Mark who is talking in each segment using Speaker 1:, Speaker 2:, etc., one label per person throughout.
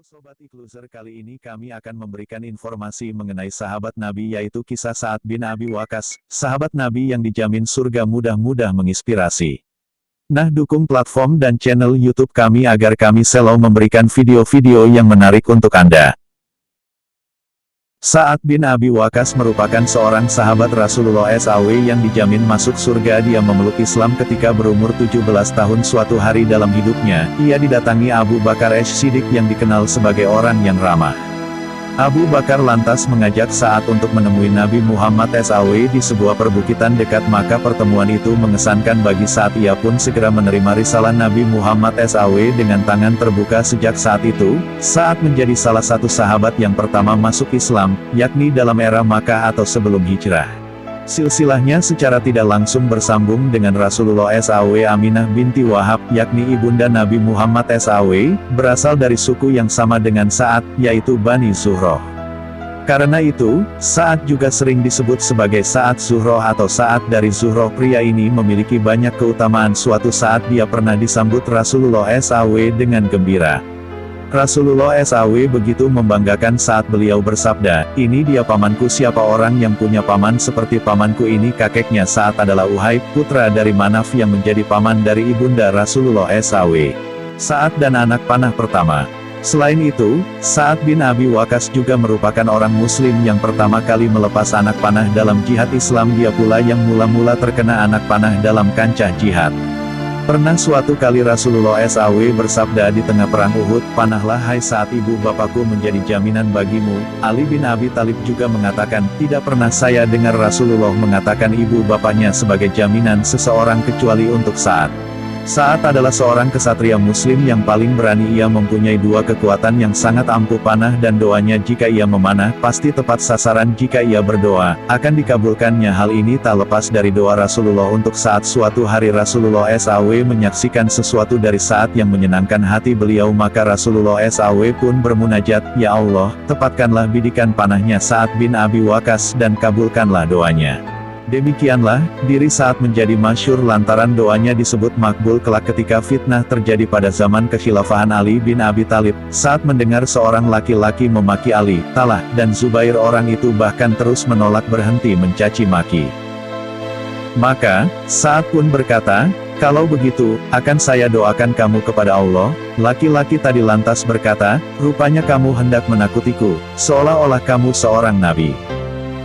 Speaker 1: Sobat Ikhloser, kali ini kami akan memberikan informasi mengenai sahabat Nabi, yaitu kisah Sa'ad bin Abi Waqqas, sahabat Nabi yang dijamin surga. Mudah-mudah menginspirasi. Nah, dukung platform dan channel YouTube kami agar kami selalu memberikan video-video yang menarik untuk Anda. Sa'ad bin Abi Waqqas merupakan seorang sahabat Rasulullah SAW yang dijamin masuk surga. Dia memeluk Islam ketika berumur 17 tahun. Suatu hari dalam hidupnya, ia didatangi Abu Bakar As-Siddiq yang dikenal sebagai orang yang ramah. Abu Bakar lantas mengajak Sa'ad untuk menemui Nabi Muhammad SAW di sebuah perbukitan dekat. Maka pertemuan itu mengesankan bagi Sa'ad. Ia pun segera menerima risalah Nabi Muhammad SAW dengan tangan terbuka. Sejak saat itu, Sa'ad menjadi salah satu sahabat yang pertama masuk Islam, yakni dalam era Makkah atau sebelum hijrah. Silsilahnya secara tidak langsung bersambung dengan Rasulullah SAW. Aminah binti Wahab, yakni ibunda Nabi Muhammad SAW, berasal dari suku yang sama dengan Sa'ad, yaitu Bani Zuhroh. Karena itu, Sa'ad juga sering disebut sebagai Sa'ad Zuhroh atau Sa'ad dari Zuhroh. Pria ini memiliki banyak keutamaan. Suatu saat dia pernah disambut Rasulullah SAW dengan gembira. Rasulullah SAW begitu membanggakan saat beliau bersabda, "Ini dia pamanku." "Siapa orang yang punya paman seperti pamanku ini?" Kakeknya Sa'ad adalah Uhaib, putra dari Manaf yang menjadi paman dari ibunda Rasulullah SAW. Sa'ad dan anak panah pertama. Selain itu, Sa'ad bin Abi Waqqas juga merupakan orang muslim yang pertama kali melepas anak panah dalam jihad Islam. Dia pula yang mula-mula terkena anak panah dalam kancah jihad. Pernah suatu kali Rasulullah SAW bersabda di tengah perang Uhud, "Panahlah hai Sa'ad, ibu bapakku menjadi jaminan bagimu." Ali bin Abi Thalib juga mengatakan, "Tidak pernah saya dengar Rasulullah mengatakan ibu bapaknya sebagai jaminan seseorang kecuali untuk Sa'ad." Sa'ad adalah seorang kesatria muslim yang paling berani. Ia mempunyai dua kekuatan yang sangat ampuh: panah dan doanya. Jika ia memanah, pasti tepat sasaran. Jika ia berdoa, akan dikabulkannya. Hal ini tak lepas dari doa Rasulullah untuk Sa'ad. Suatu hari Rasulullah SAW menyaksikan sesuatu dari Sa'ad yang menyenangkan hati beliau. Maka Rasulullah SAW pun bermunajat, "Ya Allah, tepatkanlah bidikan panahnya Sa'ad bin Abi Waqqas dan kabulkanlah doanya." Demikianlah, diri Sa'ad menjadi masyhur lantaran doanya disebut makbul kelak. Ketika fitnah terjadi pada zaman kekhilafahan Ali bin Abi Thalib, Sa'ad mendengar seorang laki-laki memaki Ali, Talha, dan Zubair. Orang itu bahkan terus menolak berhenti mencaci maki. Maka, Sa'ad pun berkata, "Kalau begitu, akan saya doakan kamu kepada Allah." Laki-laki tadi lantas berkata, "Rupanya kamu hendak menakutiku, seolah-olah kamu seorang nabi."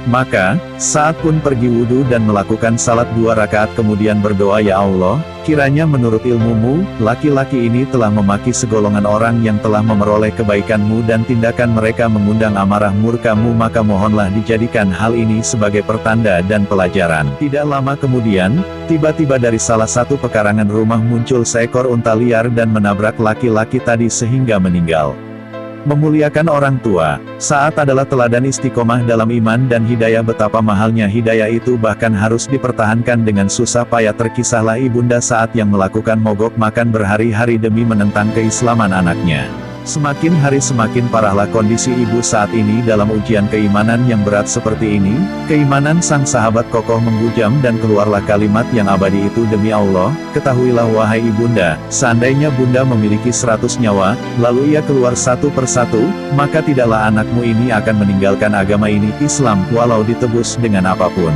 Speaker 1: Maka, Sa'ad pun pergi wudhu dan melakukan salat 2 rakaat kemudian berdoa, "Ya Allah, kiranya menurut ilmumu, laki-laki ini telah memaki segolongan orang yang telah memeroleh kebaikanmu dan tindakan mereka mengundang amarah murkamu, maka mohonlah dijadikan hal ini sebagai pertanda dan pelajaran." Tidak lama kemudian, tiba-tiba dari salah satu pekarangan rumah muncul seekor unta liar dan menabrak laki-laki tadi sehingga meninggal. Memuliakan orang tua, Sa'ad adalah teladan istiqomah dalam iman dan hidayah. Betapa mahalnya hidayah itu bahkan harus dipertahankan dengan susah payah. Terkisahlah ibunda Sa'ad yang melakukan mogok makan berhari-hari demi menentang keislaman anaknya. Semakin hari semakin parahlah kondisi ibu Sa'ad ini dalam ujian keimanan yang berat seperti ini. Keimanan sang sahabat kokoh menghujam dan keluarlah kalimat yang abadi itu, "Demi Allah, ketahuilah wahai ibunda, seandainya bunda memiliki 100 nyawa, lalu ia keluar satu persatu, maka tidaklah anakmu ini akan meninggalkan agama ini, Islam, walau ditebus dengan apapun."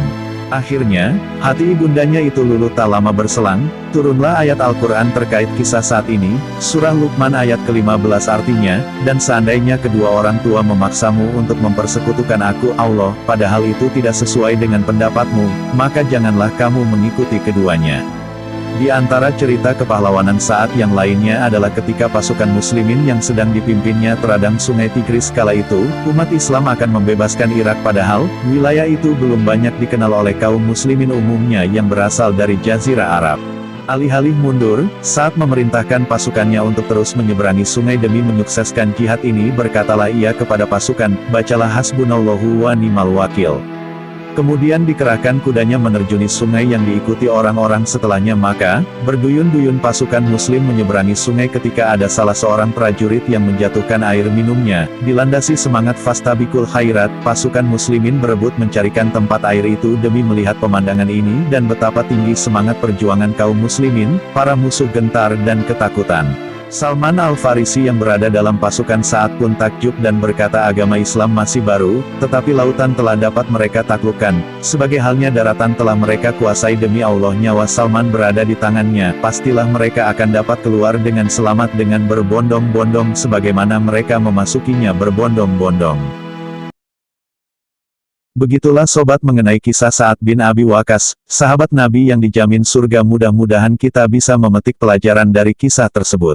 Speaker 1: Akhirnya, hati ibundanya itu luluh. Tak lama berselang, turunlah ayat Al-Quran terkait kisah saat ini. Surah Luqman ayat ke-15 artinya, "Dan seandainya kedua orang tua memaksamu untuk mempersekutukan aku, Allah, padahal itu tidak sesuai dengan pendapatmu, maka janganlah kamu mengikuti keduanya." Di antara cerita kepahlawanan Sa'ad yang lainnya adalah ketika pasukan muslimin yang sedang dipimpinnya teradang sungai Tigris. Kala itu, umat Islam akan membebaskan Irak, padahal wilayah itu belum banyak dikenal oleh kaum muslimin umumnya yang berasal dari Jazirah Arab. Alih-alih mundur, Sa'ad memerintahkan pasukannya untuk terus menyeberangi sungai demi menyukseskan jihad ini. Berkatalah ia kepada pasukan, "Bacalah hasbunallahu wa ni'mal wakil." Kemudian dikerahkan kudanya menerjuni sungai yang diikuti orang-orang setelahnya. Maka, berduyun-duyun pasukan muslim menyeberangi sungai ketika ada salah seorang prajurit yang menjatuhkan air minumnya. Dilandasi semangat fastabikul khairat, pasukan muslimin berebut mencarikan tempat air itu demi melihat pemandangan ini dan betapa tinggi semangat perjuangan kaum muslimin. Para musuh gentar dan ketakutan. Salman Al-Farisi yang berada dalam pasukan saat pun takjub dan berkata agama Islam masih baru, tetapi lautan telah dapat mereka taklukkan, sebagai halnya daratan telah mereka kuasai demi Allah nyawa Salman berada di tangannya, pastilah mereka akan dapat keluar dengan selamat dengan berbondong-bondong sebagaimana mereka memasukinya berbondong-bondong. Begitulah sobat mengenai kisah Sa'ad bin Abi Waqqas, sahabat Nabi yang dijamin surga. Mudah-mudahan kita bisa memetik pelajaran dari kisah tersebut.